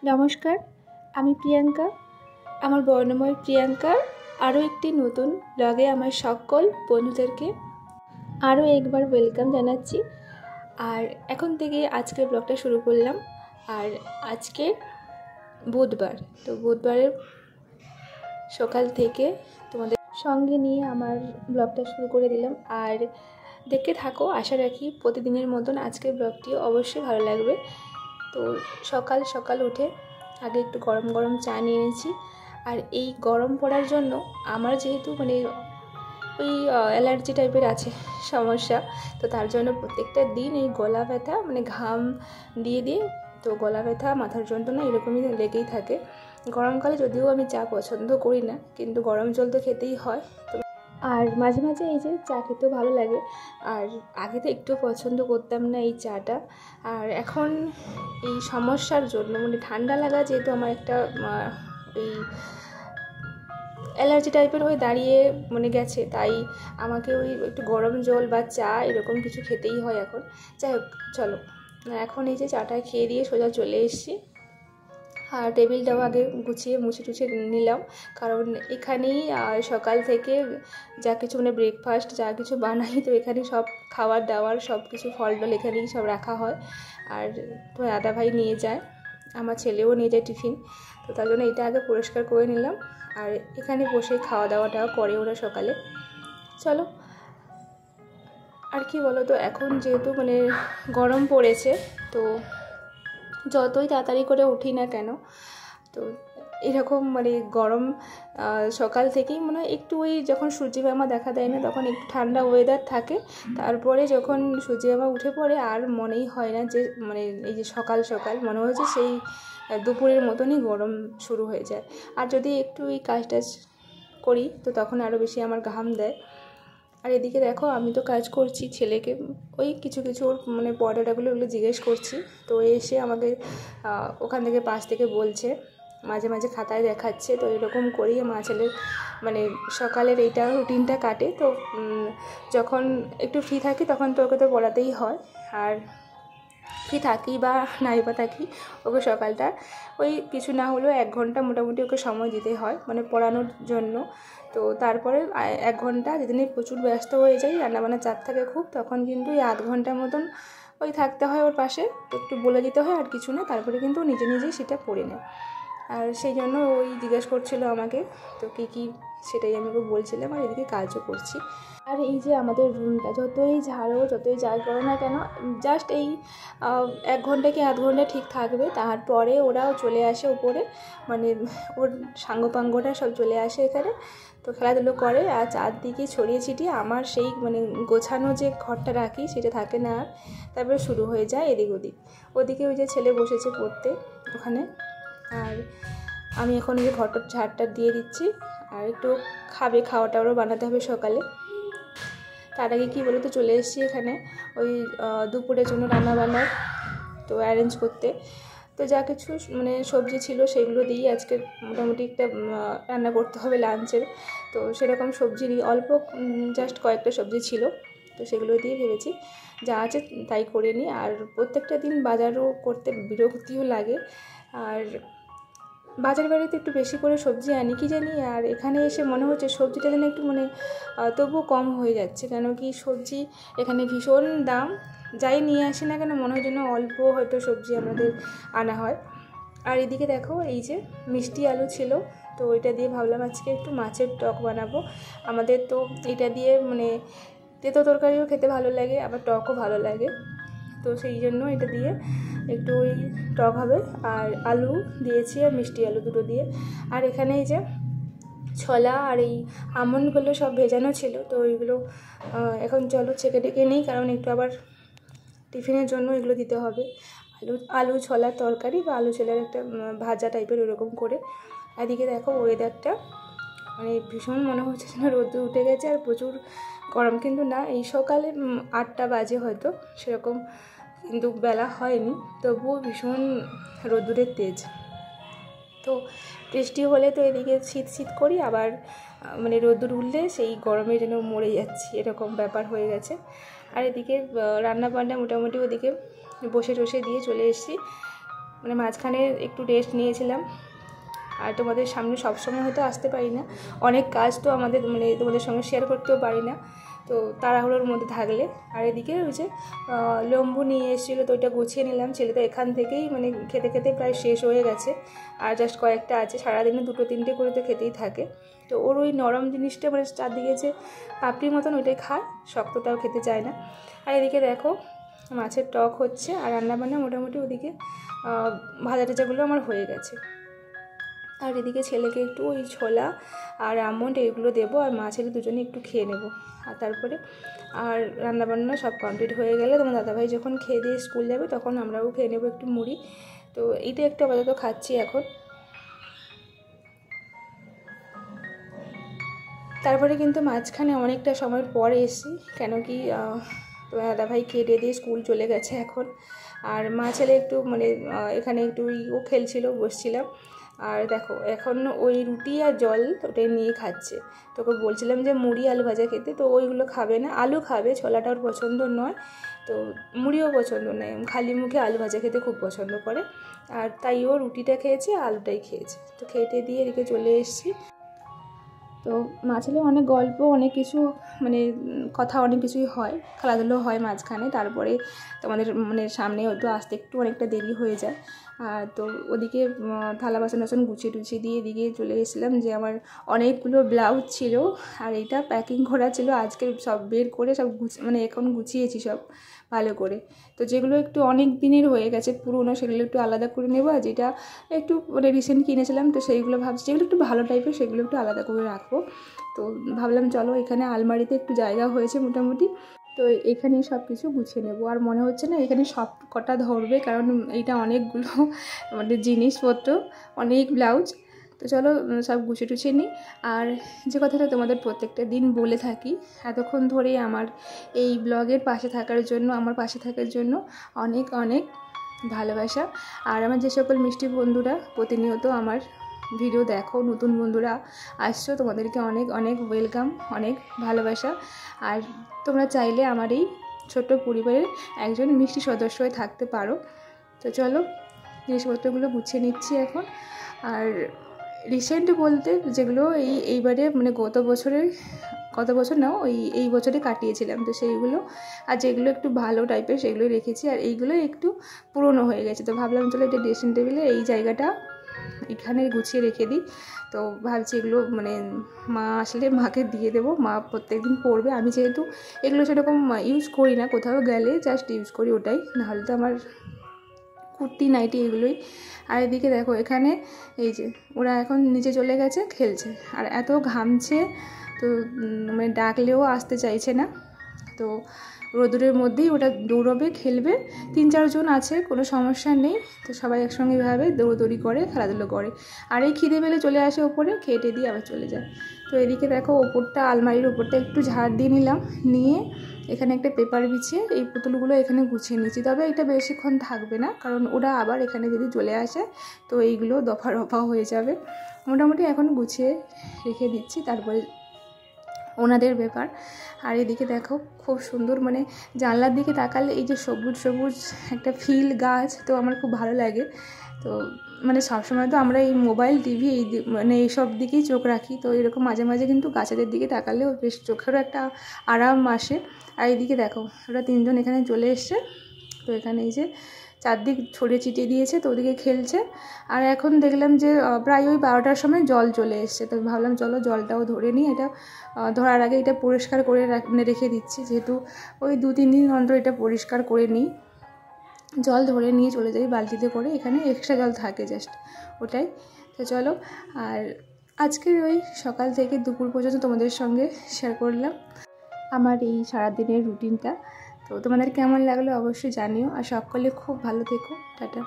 নমস্কার, আমি প্রিয়াঙ্কা। আমার বর্ণময় প্রিয়াঙ্কার আরও একটি নতুন ব্লগে আমার সকল বন্ধুদেরকে আরও একবার ওয়েলকাম জানাচ্ছি। আর এখন থেকে আজকের ব্লগটা শুরু করলাম। আর আজকে বুধবার, তো বুধবারের সকাল থেকে তোমাদের সঙ্গে নিয়ে আমার ব্লগটা শুরু করে দিলাম। আর দেখতে থাকো, আশা রাখি প্রতিদিনের মতন আজকের ব্লগটি অবশ্যই ভালো লাগবে। তো সকাল সকাল উঠে আগে একটু গরম গরম চা নিয়ে নিয়েছি। আর এই গরম পড়ার জন্য আমার যেহেতু ওই অ্যালার্জি টাইপের আছে সমস্যা, তো তার জন্য প্রত্যেকটা দিন এই গলা ব্যথা ঘাম দিয়ে দিয়ে তো গলা ব্যথা, মাথার যন্ত্রণা এরকমই লেগেই থাকে। গরমকালে যদিও আমি চা পছন্দ করি না, কিন্তু গরম জল তো খেতেই হয়। তো আর মাঝে মাঝে এই যে চা খেতেও ভালো লাগে। আর আগে তো একটু পছন্দ করতাম না এই চাটা। আর এখন এই সমস্যার জন্য ঠান্ডা লাগা যেহেতু আমার একটা এই অ্যালার্জি টাইপের হয়ে দাঁড়িয়ে গেছে, তাই আমাকে ওই একটু গরম জল বা চা এরকম কিছু খেতেই হয় এখন। যাই হোক, চলো এখন এই যে চাটা খেয়ে দিয়ে সোজা চলে এসেছি। আর টেবিলটাও আগে গুছিয়ে মুছে টুছে নিলাম, কারণ এখানেই সকাল থেকে যা কিছু ব্রেকফাস্ট যা কিছু বানাই, তো এখানেই সব খাবার দাবার সব কিছু ফল টল এখানেই সব রাখা হয়। আর তো দাদা ভাই নিয়ে যায়, আমার ছেলেও নিয়ে যায় টিফিন, তো তার জন্য এটা আগে পরিষ্কার করে নিলাম। আর এখানে বসে খাওয়া দাওয়াটাও করে ওরা সকালে। চলো, আর কি বলো তো, এখন যেহেতু গরম পড়েছে, তো যতই তাড়াতাড়ি করে উঠি না কেন, তো এরকম গরম সকাল থেকেই একটু ওই যখন সূর্যিমামা দেখা দেয় না, তখন একটু ঠান্ডা ওয়েদার থাকে। তারপরে যখন সূর্যিমামা উঠে পড়ে আর মনেই হয় না যে এই যে সকাল সকাল মনে হয়েছে সেই দুপুরের মতনই গরম শুরু হয়ে যায়। আর যদি একটু এই কাজ টাজ করি, তো তখন আরও বেশি আমার ঘাম দেয়। আর এদিকে দেখো, আমি তো কাজ করছি, ছেলেকে ওই কিছু কিছু ওর পড়াটাগুলো ওগুলো জিজ্ঞেস করছি। তো এসে আমাকে ওখান থেকে পাশ থেকে বলছে, মাঝে মাঝে খাতায় দেখাচ্ছে। তো এরকম করেই মা ছেলের সকালের এইটা রুটিনটা কাটে। তো যখন একটু ফ্রি থাকি তখন তো ওকে তো পড়াতেই হয়। আর ফ্রি থাকি বা নাই বা থাকি, ওকে সকালটা ওই কিছু না হলেও 1 ঘন্টা মোটামুটি ওকে সময় দিতে হয় পড়ানোর জন্য। তো তারপরে 1 ঘন্টা যেদিনে প্রচুর ব্যস্ত হয়ে যাই, রান্নাবান্নার চাপ থাকে খুব, তখন কিন্তু ওই আধ ঘন্টার মতন ওই থাকতে হয় ওর পাশে, একটু বলে দিতে হয় আর কিছু না। তারপরে কিন্তু নিজে নিজেই সেটা পড়ে নেয়। আর সেই জন্য ওই জিজ্ঞেস করছিল আমাকে তো কী সেটাই আমি ওকে বলছিলাম, আর এদিকে কাজও করছি। আর এই যে আমাদের রুমটা যতই ঝাড়ো যতই যাই করো না কেন, জাস্ট এই 1 ঘন্টা কি আধ ঘন্টা ঠিক থাকবে, তারপরে ওরাও চলে আসে উপরে, ওর সাঙ্গপাঙ্গটা সব চলে আসে এখানে, তো খেলাধুলো করে। আর চারদিকে ছড়িয়ে ছিটিয়ে আমার সেই গোছানো যে ঘরটা রাখি সেটা থাকে না। আর তারপরে শুরু হয়ে যায় এদিক ওদিক। ওদিকে ওই যে ছেলে বসেছে পড়তে ওখানে, আর আমি এখন ওই যে ঘরটার ঝাড়টা দিয়ে দিচ্ছি। আর একটু খাওয়াটাও বানাতে হবে সকালে। তার আগে কী বলো তো, চলে এসেছি এখানে ওই দুপুরের জন্য রান্নাবান্নার তো অ্যারেঞ্জ করতে। তো যা কিছু সবজি ছিল সেগুলো দিয়েই আজকে মোটামুটি একটা রান্না করতে হবে লাঞ্চের। তো সেরকম সবজি অল্প জাস্ট কয়েকটা সবজি ছিল, তো সেগুলো দিয়ে ভেবেছি যা আছে তাই করে নিই। আর প্রত্যেকটা দিন বাজারও করতে বিরক্তিও লাগে। আর বাজার বাড়িতে একটু বেশি করে সবজি আনি কি জানি, আর এখানে এসে মনে হচ্ছে সবজিটা যেন একটু তবুও কম হয়ে যাচ্ছে। কেন কি সবজি এখানে ভীষণ দাম, যাই নিয়ে আসি না কেন মনে হয় যেন অল্প হয়তো সবজি আমাদের আনা হয়। আর এদিকে দেখো, এই যে মিষ্টি আলু ছিল, তো ওইটা দিয়ে ভাবলাম আজকে একটু মাছের টক বানাবো। আমাদের তো এটা দিয়ে তেতো তরকারিও খেতে ভালো লাগে, আবার টকও ভালো লাগে, তো সেই জন্য এটা দিয়ে একটু ওই টক হবে। আর আলু দিয়েছি, আর মিষ্টি আলু দুটো দিয়ে। আর এখানে এই যে ছোলা আর এই আমন্ডগুলো সব ভেজানো ছিল, তো ওইগুলো এখন চলো ছেঁকে টেকে নিই, কারণ একটু আবার টিফিনের জন্য এগুলো দিতে হবে। আলু ছোলার তরকারি বা আলু ছোলার একটা ভাজা টাইপের ওরকম করে। এদিকে দেখো ওয়েদারটা ভীষণ মনে হচ্ছে যেন রোদ্দুর উঠে গেছে, আর প্রচুর গরম কিন্তু না। এই সকালে 8টা বাজে হয়তো, সেরকম কিন্তু বেলা হয়নি, তবুও ভীষণ রোদ্দুরের তেজ। তো বৃষ্টি হলে তো এদিকে শীত শীত করি, আবার রোদ্দুর উঠলে সেই গরমে যেন মরে যাচ্ছি, এরকম ব্যাপার হয়ে গেছে। আর এদিকে রান্না বান্না মোটামুটি ওদিকে বসে টসে দিয়ে চলে এসেছি। মানে মাঝখানে একটু রেস্ট নিয়েছিলাম। আর তোমাদের সামনে সবসময় হয়তো আসতে পারি না, অনেক কাজ তো আমাদের মানে তোমাদের সঙ্গে শেয়ার করতেও পারি না, তো তাড়াহুড়োর মধ্যে থাকলে। আর এদিকে ওই যে লম্বু নিয়ে এসেছিলো, তো ওইটা গুছিয়ে নিলাম। ছেলেটা এখান থেকেই মানে খেতে খেতে প্রায় শেষ হয়ে গেছে, আর জাস্ট কয়েকটা আছে। সারাদিনে 2-3টে করে তো খেতেই থাকে। তো ওর ওই নরম জিনিসটা মানে চারদিকে যে পাপড়ির মতন ওইটাই খায়, শক্তটাও খেতে চায় না। আর এদিকে দেখো মাছের টক হচ্ছে, আর রান্নাবান্না মোটামুটি ওদিকে ভাজা টাজাগুলো আমার হয়ে গেছে। আর এদিকে ছেলেকে একটু ওই ছোলা আর আমন্ড এগুলো দেবো, আর মা ছেলে দুজনে একটু খেয়ে নেব। আর তারপরে আর রান্নাবান্না সব কমপ্লিট হয়ে গেলে তোমার দাদাভাই যখন খেয়ে দিয়ে স্কুল যাবে তখন আমরাও খেয়ে নেবো একটু মুড়ি। তো এইটা একটু আপাতত খাচ্ছি এখন। তারপরে কিন্তু মাঝখানে অনেকটা সময় পরে এসেছি, কেন কি তোমার দাদাভাই খেয়ে দিয়ে স্কুল চলে গেছে এখন। আর মা ছেলে একটু মানে এখানে একটু ও খেলছিল, বসছিলাম। আর দেখো এখন ওই রুটি আর জল ওটাই নিয়ে খাচ্ছে। তোকে বলছিলাম যে মুড়ি আলু ভাজা খেতে, তো ওইগুলো খাবে না, আলু খাবে, ছোলাটা ওর পছন্দ নয়, তো মুড়িও পছন্দ নয়, খালি মুখে আলু ভাজা খেতে খুব পছন্দ করে। আর তাই ও রুটিটা খেয়েছে, আলুটাই খেয়েছে। তো খেতে দিয়ে এদিকে চলে এসেছি। তো মা ছেলে অনেক গল্প, অনেক কিছু মানে কথা অনেক কিছুই হয়, খেলাধুলো হয় মাঝখানে। তারপরে তোমাদের মানে সামনে হয়তো আসতে একটু অনেকটা দেরি হয়ে যায়। তো ওদিকে থালা বাসন গুছিয়ে টুছিয়ে দিয়ে এদিকে চলে এসেছিলাম, যে আমার অনেকগুলো ব্লাউজ ছিল আর এইটা প্যাকিং করা ছিল। আজকে সব বের করে সব মানে এখন গুছিয়েছি সব ভালো করে। তো যেগুলো একটু অনেক দিনের হয়ে গেছে পুরনো, সেগুলো একটু আলাদা করে নেবো। আর যেটা একটু মানে রিসেন্ট কিনেছিলাম, তো সেইগুলো ভাবছি যেগুলো একটু ভালো টাইপের সেগুলো একটু আলাদা করে রাখবো। তো ভাবলাম চলো এখানে আলমারিতে একটু জায়গা হয়েছে মোটামুটি, তো এখানেই সব কিছু গুছিয়ে নেবো। আর মনে হচ্ছে না এখানে সব কটা ধরবে, কারণ এইটা অনেকগুলো মানে জিনিসপত্র, অনেক ব্লাউজ। তো চলো সব গুছিয়ে টুছিয়ে নিই। আর যে কথাটা তোমাদের প্রত্যেকটা দিন বলে থাকি, এতক্ষণ ধরে আমার এই ব্লগের পাশে থাকার জন্য, আমার পাশে থাকার জন্য অনেক অনেক ভালোবাসা। আর আমার যে সকল মিষ্টি বন্ধুরা প্রতিনিয়ত আমার ভিডিও দেখো, নতুন বন্ধুরা আসছো, তোমাদেরকে অনেক অনেক ওয়েলকাম, অনেক ভালোবাসা। আর তোমরা চাইলে আমার এই ছোট্ট পরিবারের একজন মিষ্টি সদস্য হয়ে থাকতে পারো। তো চলো জিনিসপত্রগুলো গুছিয়ে নিচ্ছি এখন। আর রিসেন্ট বলতে যেগুলো এইবারে মানে গত বছর নাও এই বছরে কাটিয়েছিলাম, তো সেইগুলো। আর যেগুলো একটু ভালো টাইপের সেগুলোই রেখেছি, আর এইগুলো একটু পুরনো হয়ে গেছে। তো ভাবলাম চলো এটা ড্রেসিং টেবিলে এই জায়গাটা এখানে গুছিয়ে রেখে দিই। তো ভাবছি এগুলো মানে মা আসলে মাকে দিয়ে দেবো, মা প্রত্যেকদিন পরবে। আমি যেহেতু এগুলো সেরকম ইউজ করি না, কোথাও গেলে জাস্ট ইউজ করি ওটাই, নাহলে তো আমার কুর্তি নাইটি এগুলোই। আর এদিকে দেখো এখানে এই যে ওরা এখন নিচে চলে গেছে, খেলছে, আর এত ঘামছে, তো মানে ডাকলেও আসতে চাইছে না। তো রোদুরের মধ্যেই ওটা দৌড়বে, খেলবে। 3-4 জন আছে, কোনো সমস্যা নেই। তো সবাই একসঙ্গে ভাবে দৌড়দৌড়ি করে, খেলাধুলো করে। আর এই খিদে পেলে চলে আসে ওপরে, খেটে দিয়ে আবার চলে যায়। তো এদিকে দেখো ওপরটা, আলমারির ওপরটা একটু ঝাড় দিয়ে নিলাম, নিয়ে এখানে একটা পেপার বিছিয়ে এই পুতুলগুলো এখানে গুছিয়ে নিচ্ছি। তবে এটা বেশিক্ষণ থাকবে না, কারণ ওরা আবার এখানে যদি চলে আসে তো এইগুলো দফা রফা হয়ে যাবে। মোটামুটি এখন গুছিয়ে রেখে দিচ্ছি, তারপরে ওনাদের ব্যাপার। আর এদিকে দেখো খুব সুন্দর মানে জানলার দিকে তাকালে এই যে সবুজ সবুজ একটা ফিল গাছ, তো আমার খুব ভালো লাগে। তো মানে সবসময় তো আমরা এই মোবাইল টিভি এই মানে এইসব দিকেই চোখ রাখি, তো এরকম মাঝে মাঝে কিন্তু গাছেদের দিকে তাকালেও বেশ চোখেরও একটা আরাম আসে। আর এইদিকে দেখো ওরা 3 জন এখানে চলে এসছে, তো এখানে এই যে চারদিক ছড়িয়ে ছিটিয়ে দিয়েছে, তো ওদিকে খেলছে। আর এখন দেখলাম যে প্রায় ওই 12টার সময় জল চলে এসছে, তো ভাবলাম চলো জলটাও ধরে নিই। এটা ধরার আগে এটা পরিষ্কার করে মানে রেখে দিচ্ছি, যেহেতু ওই 2-3 দিন অন্তর এটা পরিষ্কার করে নিই। জল ধরে নিয়ে চলে যাই বালতিতে করে, এখানে এক্সট্রা জল থাকে জাস্ট ওটাই। তো চলো, আর আজকের ওই সকাল থেকে দুপুর পর্যন্ত তোমাদের সঙ্গে শেয়ার করলাম আমার এই সারাদিনের রুটিনটা। তো তোমাদের কেমন লাগলো অবশ্যই জানিও, আর সকলে খুব ভালো থেকো। টাটা।